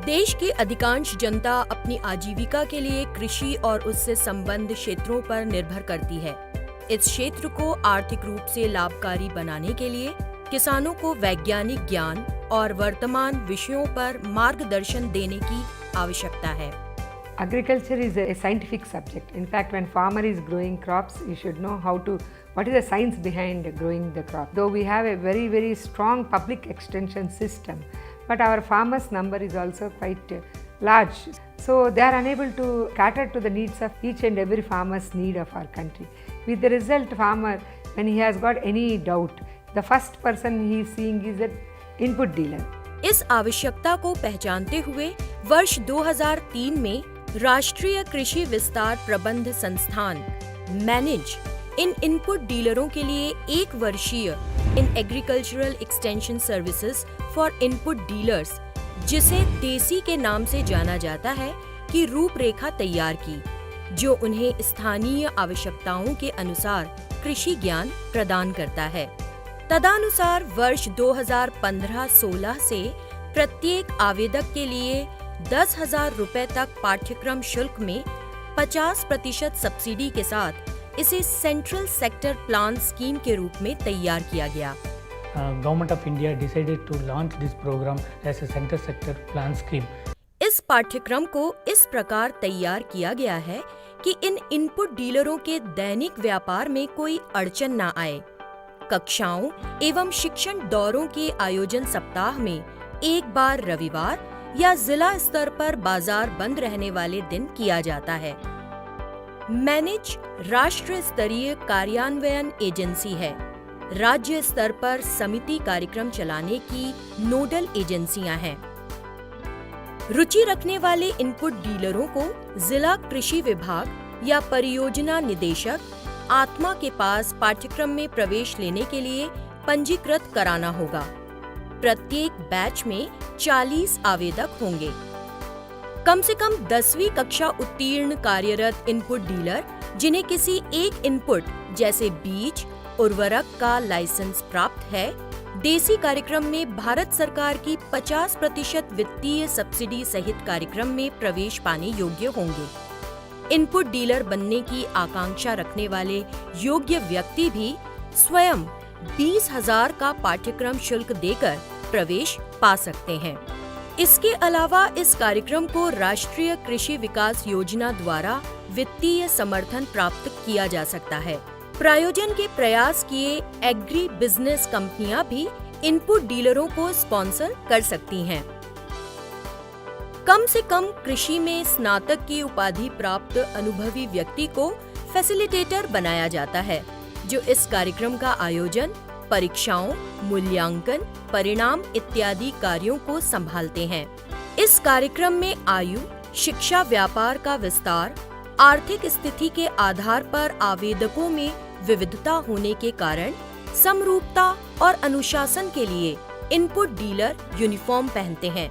देश की अधिकांश जनता अपनी आजीविका के लिए कृषि और उससे संबद्ध क्षेत्रों पर निर्भर करती है। इस क्षेत्र को आर्थिक रूप से लाभकारी बनाने के लिए किसानों को वैज्ञानिक ज्ञान और वर्तमान विषयों पर मार्गदर्शन देने की आवश्यकता है। Agriculture is a scientific subject. In fact, when farmer is growing crops, you should know what is the science behind growing the crop. Though we have a very, very strong public extension system, but our farmers' number is also quite large. So they are unable to cater to the needs of each and every farmer's need of our country. With the result, farmer, when he has got any doubt, the first person he is seeing is an input dealer. इस आवश्यकता को पहचानते हुए वर्ष 2003 में राष्ट्रीय कृषि विस्तार प्रबंध संस्थान मैनेज इन इनपुट डीलरों के लिए 1 वर्षीय in agricultural extension services for input dealers, जिसे देसी के नाम से जाना जाता है, की रूपरेखा तैयार की, जो उन्हें स्थानीय आवश्यकताओं के अनुसार कृषि ज्ञान प्रदान करता है। तदनुसार वर्ष 2015-16 से प्रत्येक आवेदक के लिए 10,000 रुपए तक पाठ्यक्रम शुल्क में 50% सब्सिडी के साथ इसे सेंट्रल सेक्टर प्लान स्कीम के रूप में तैयार किया गया। Government of India decided to launch this program as a center sector plan scheme. इस पाठ्यक्रम को इस प्रकार तैयार किया गया है कि इन इनपुट डीलरों के दैनिक व्यापार में कोई अड़चन न आए। कक्षाओं एवं शिक्षण दौरों के आयोजन सप्ताह में एक बार रविवार या जिला स्तर पर बाजार बंद रहने वाले दिन किया जाता है। मैनेज राष्ट्र स्तरीय कार्यान्वयन एजेंसी है। राज्य स्तर पर समिति कार्यक्रम चलाने की नोडल एजेंसियां हैं। रुचि रखने वाले इनपुट डीलरों को जिला कृषि विभाग या परियोजना निदेशक आत्मा के पास पाठ्यक्रम में प्रवेश लेने के लिए पंजीकृत कराना होगा। प्रत्येक बैच में 40 आवेदक होंगे। कम से कम 10वीं कक्षा उत्तीर्ण कार्यरत इनपुट डीलर, जिन्हें किसी एक इनपुट जैसे बीज, उर्वरक का लाइसेंस प्राप्त है, देसी कार्यक्रम में भारत सरकार की 50% वित्तीय सब्सिडी सहित कार्यक्रम में प्रवेश पाने योग्य होंगे। इनपुट डीलर बनने की आकांक्षा रखने वाले योग्य व्यक्ति भी स्वयं 20,000 का पाठ्यक्रम शुल्क देकर प्रवेश पा सकते हैं। इसके अलावा इस कार्यक्रम को राष्ट्रीय कृषि विकास योजना द्वारा वित्तीय समर्थन प्राप्त किया जा सकता है। प्रायोजन के प्रयास किए एग्री बिजनेस कंपनियां भी इनपुट डीलरों को स्पॉन्सर कर सकती हैं। कम से कम कृषि में स्नातक की उपाधि प्राप्त अनुभवी व्यक्ति को फैसिलिटेटर बनाया जाता है, जो इस कार्यक्रम का आयोजन, परीक्षाओं, मूल्यांकन, परिणाम इत्यादि कार्यों को संभालते हैं। इस कार्यक्रम में आयु, शिक्षा, व्यापार का विस्तार, आर्थिक स्थिति के आधार पर आवेदकों में विविधता होने के कारण समरूपता और अनुशासन के लिए इनपुट डीलर यूनिफॉर्म पहनते हैं।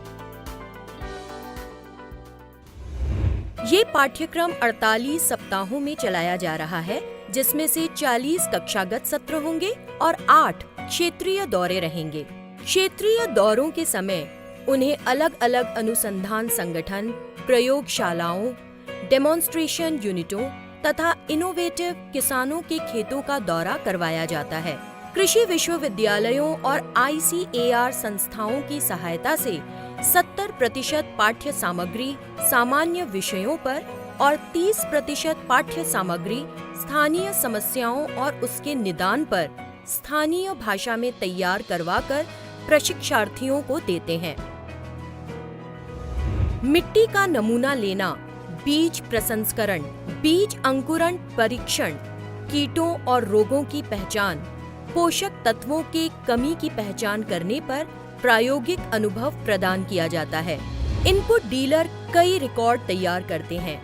ये पाठ्यक्रम 48 सप्ताहों में चलाया जा रहा है, जिसमें से 40 कक्षागत सत्र होंगे और 8 क्षेत्रीय दौरे रहेंगे। क्षेत्रीय दौरों के समय उन्हें अलग अलग अनुसंधान संगठन, प्रयोगशालाओं, डेमोन्स्ट्रेशन यूनिटों तथा इनोवेटिव किसानों के खेतों का दौरा करवाया जाता है। कृषि विश्वविद्यालयों और ICAR संस्थाओं की सहायता से 70% पाठ्य सामग्री सामान्य विषयों पर और 30% पाठ्य सामग्री स्थानीय समस्याओं और उसके निदान पर स्थानीय भाषा में तैयार करवाकर प्रशिक्षार्थियों को देते हैं। मिट्टी का नमूना लेना, बीज प्रसंस्करण, बीज अंकुरण परीक्षण, कीटों और रोगों की पहचान, पोषक तत्वों के कमी की पहचान करने पर प्रायोगिक अनुभव प्रदान किया जाता है। इनपुट डीलर कई रिकॉर्ड तैयार करते हैं।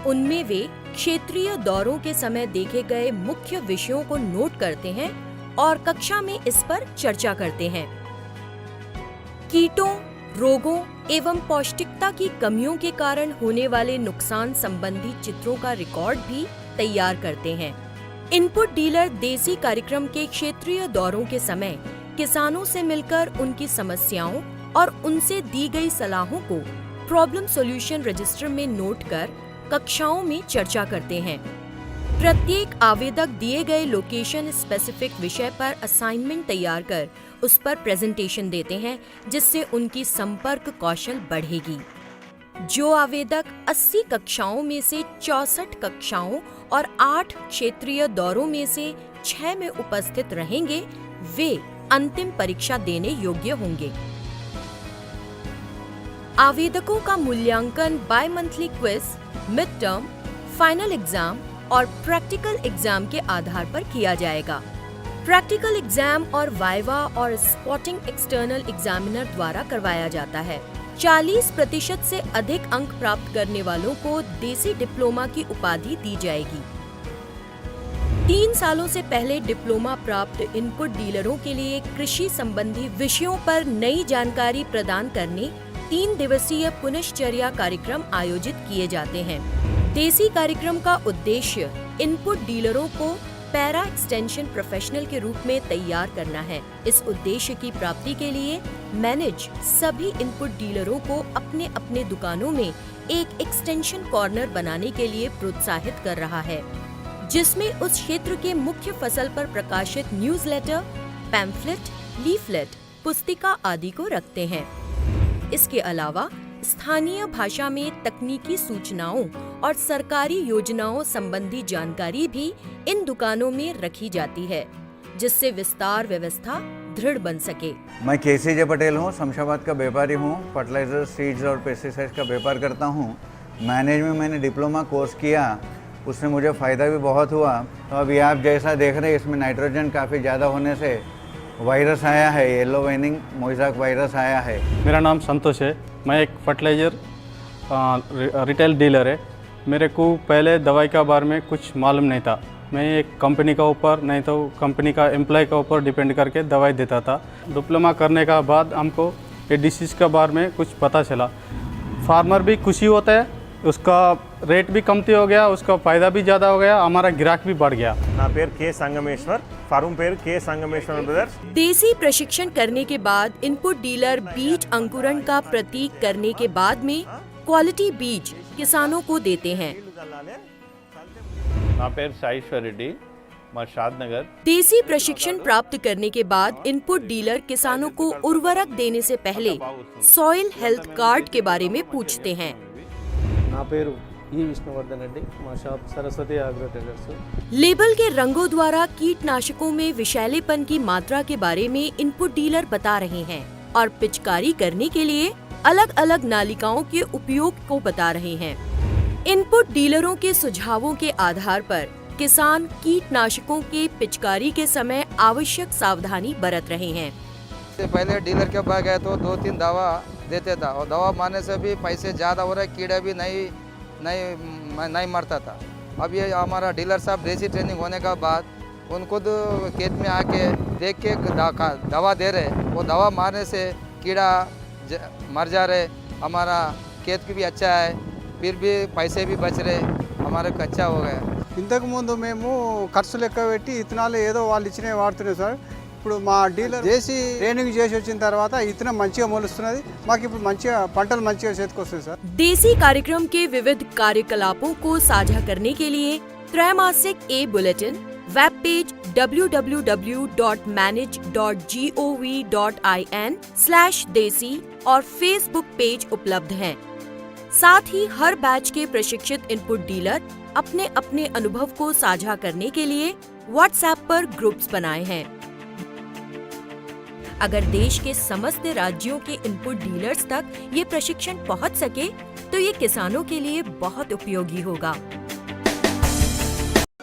उनमें वे क्षेत्रीय दौरों के समय देखे गए मुख्य विषयों को नोट करते हैं और कक्षा में इस पर चर्चा करते हैं। कीटों, रोगों एवं पौष्टिकता की कमियों के कारण होने वाले नुकसान संबंधी चित्रों का रिकॉर्ड भी तैयार करते हैं। इनपुट डीलर देसी कार्यक्रम के क्षेत्रीय दौरों के समय किसानों से मिलकर उनकी समस्याओं और उनसे दी गई सलाहों को प्रॉब्लम सॉल्यूशन रजिस्टर में नोट कर कक्षाओं में चर्चा करते हैं। प्रत्येक आवेदक दिए गए लोकेशन स्पेसिफिक विषय पर असाइनमेंट तैयार कर उस पर प्रेजेंटेशन देते हैं, जिससे उनकी संपर्क कौशल बढ़ेगी। जो आवेदक 80 कक्षाओं में से 64 कक्षाओं और 8 क्षेत्रीय दौरों में से 6 में उपस्थित रहेंगे, वे अंतिम परीक्षा देने योग्य होंगे। आवेदकों का मूल्यांकन bimonthly quiz, mid term, final exam और प्रैक्टिकल एग्जाम के आधार पर किया जाएगा। प्रैक्टिकल एग्जाम और वाइवा और स्पॉटिंग एक्सटर्नल एग्जामिनर द्वारा करवाया जाता है। 40% से अधिक अंक प्राप्त करने वालों को देसी डिप्लोमा की उपाधि दी जाएगी। 3 सालों से पहले डिप्लोमा प्राप्त इनपुट डीलरों के लिए कृषि संबंधी विषयों पर नई जानकारी प्रदान करने 3 दिवसीय पुनश्चर्या कार्यक्रम आयोजित किए जाते हैं। देसी कार्यक्रम का उद्देश्य इनपुट डीलरों को पैरा एक्सटेंशन प्रोफेशनल के रूप में तैयार करना है। इस उद्देश्य की प्राप्ति के लिए मैनेज सभी इनपुट डीलरों को अपने अपने दुकानों में एक एक्सटेंशन कॉर्नर बनाने के लिए प्रोत्साहित कर रहा है, जिसमें उस क्षेत्र के मुख्य फसल पर प्रकाशित न्यूज़लेटर, पैम्फलेट, लीफलेट, पुस्तिका आदि को रखते हैं। इसके अलावा स्थानीय भाषा में तकनीकी सूचनाओं और सरकारी योजनाओं संबंधी जानकारी भी इन दुकानों में रखी जाती है, जिससे विस्तार व्यवस्था दृढ़ बन सके। मैं केसी जे पटेल हूँ, शमशाबाद का व्यापारी हूँ। फर्टिलाइजर, सीड्स और पेस्टिसाइड्स का व्यापार करता हूँ। मैनेज में मैंने डिप्लोमा कोर्स किया, उससे मुझे फ़ायदा भी बहुत हुआ। तो अभी आप जैसा देख रहे हैं, इसमें नाइट्रोजन काफ़ी ज़्यादा होने से वायरस आया है, येलो वेनिंग मोज़ेक वायरस आया है। मेरा नाम संतोष है, मैं एक फर्टिलाइज़र रिटेल डीलर है। मेरे को पहले दवाई का बारे में कुछ मालूम नहीं था। मैं एक कंपनी का ऊपर नहीं तो कंपनी का एम्प्लॉय का ऊपर डिपेंड करके दवाई देता था। डिप्लोमा करने का बाद हमको ये डिसीज़ के बारे में कुछ पता चला। फार्मर भी खुशी होता है, उसका रेट भी कमती हो गया, उसका फ़ायदा भी ज़्यादा हो गया, हमारा ग्राहक भी बढ़ गया। ना पेर के संगमेश्वर, फार्म पेर के संगमेश्वर ब्रदर्स। देसी प्रशिक्षण करने के बाद इनपुट डीलर बीज अंकुरण का प्रतीक करने के बाद में क्वालिटी बीज किसानों को देते हैं। నా పేరు సాయేశ్వర్ రెడ్డి, మా షాద్ నగర్। देसी प्रशिक्षण प्राप्त करने के बाद इनपुट डीलर किसानों को उर्वरक देने से पहले सॉइल हेल्थ कार्ड के बारे में पूछते हैं। నా పేరు ఈ విష్ణువర్ధన్ రెడ్డి, మా shop Saraswati agro traders. Label के रंगों द्वारा कीटनाशकों में विषैलेपन की मात्रा के बारे में इनपुट डीलर बता रहे हैं और पिचकारी करने के लिए अलग अलग नालिकाओं के उपयोग को बता रहे हैं। इनपुट डीलरों के सुझावों के आधार पर किसान कीटनाशकों के पिचकारी के समय आवश्यक सावधानी बरत रहे हैं। पहले डीलर के पास गए तो 2-3 दवा देते था और दवा मारने से भी पैसे ज़्यादा हो रहे, कीड़ा भी नहीं मरता था। अब ये हमारा डीलर साहब देसी ट्रेनिंग होने का बाद उनको तो खेत में आके देख के दवा दे रहे, वो दवा मारने से कीड़ा मर जा रहे, हमारा खेत भी अच्छा है, फिर भी पैसे भी बच रहे, हमारे को अच्छा हो गया। ఇంతకు ముందు మేము ఖర్చు లెక్క పెట్టి ఇత్తనాలు ఏదో వాళ్ళు ఇచ్చినవి వాడుతున్నాం సార్। ఇప్పుడు మా డీలర్ చేసి ట్రైనింగ్ చేసి వచ్చిన తర్వాత ఇత్తనం మంచిగా మొలుస్తున్నది, మాకు ఇప్పుడు మంచిగా పంటలు మంచిగా చేతికొస్తుంది సార్। देसी कार्यक्रम के विविध कार्यकलापों को साझा करने के लिए त्रैमासिक ए बुलेटिन, वेब पेज www.manage.gov.in/desi और फेसबुक पेज उपलब्ध हैं। साथ ही हर बैच के प्रशिक्षित इनपुट डीलर अपने अपने अनुभव को साझा करने के लिए व्हाट्सएप पर ग्रुप्स बनाए हैं। अगर देश के समस्त राज्यों के इनपुट डीलर्स तक ये प्रशिक्षण पहुंच सके तो ये किसानों के लिए बहुत उपयोगी होगा।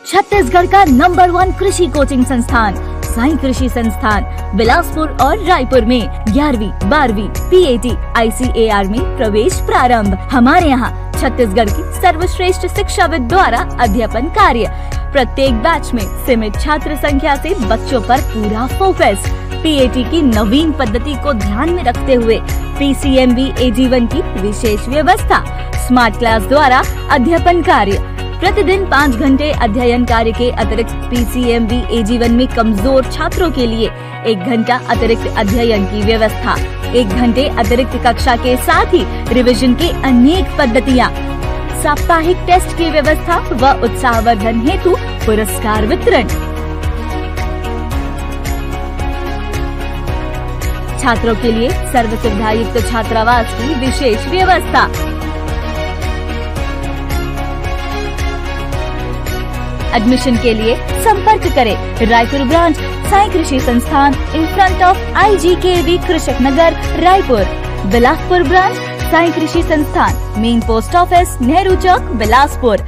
छत्तीसगढ़ का नंबर 1 कृषि कोचिंग संस्थान साई कृषि संस्थान बिलासपुर और रायपुर में 11वीं, 12वीं, PAT, ICAR में प्रवेश प्रारंभ। हमारे यहाँ छत्तीसगढ़ की सर्वश्रेष्ठ शिक्षाविद द्वारा अध्यापन कार्य। प्रत्येक बैच में सीमित छात्र संख्या से बच्चों पर पूरा फोकस। PAT की नवीन पद्धति को ध्यान में रखते हुए PCMB AG1 की विशेष व्यवस्था। स्मार्ट क्लास द्वारा अध्यापन कार्य। प्रतिदिन 5 घंटे अध्ययन कार्य के अतिरिक्त PCMB AG1 में कमजोर छात्रों के लिए 1 घंटा अतिरिक्त अध्ययन की व्यवस्था, 1 घंटे अतिरिक्त कक्षा के साथ ही रिवीजन की अनेक पद्धतियाँ, साप्ताहिक टेस्ट की व्यवस्था व उत्साहवर्धन हेतु पुरस्कार वितरण। छात्रों के लिए सर्व सुविधा युक्त छात्रावास की विशेष व्यवस्था। एडमिशन के लिए संपर्क करें रायपुर ब्रांच साई कृषि संस्थान इन फ्रंट ऑफ IGKV कृषक नगर रायपुर, बिलासपुर ब्रांच साई कृषि संस्थान मेन पोस्ट ऑफिस नेहरू चौक बिलासपुर।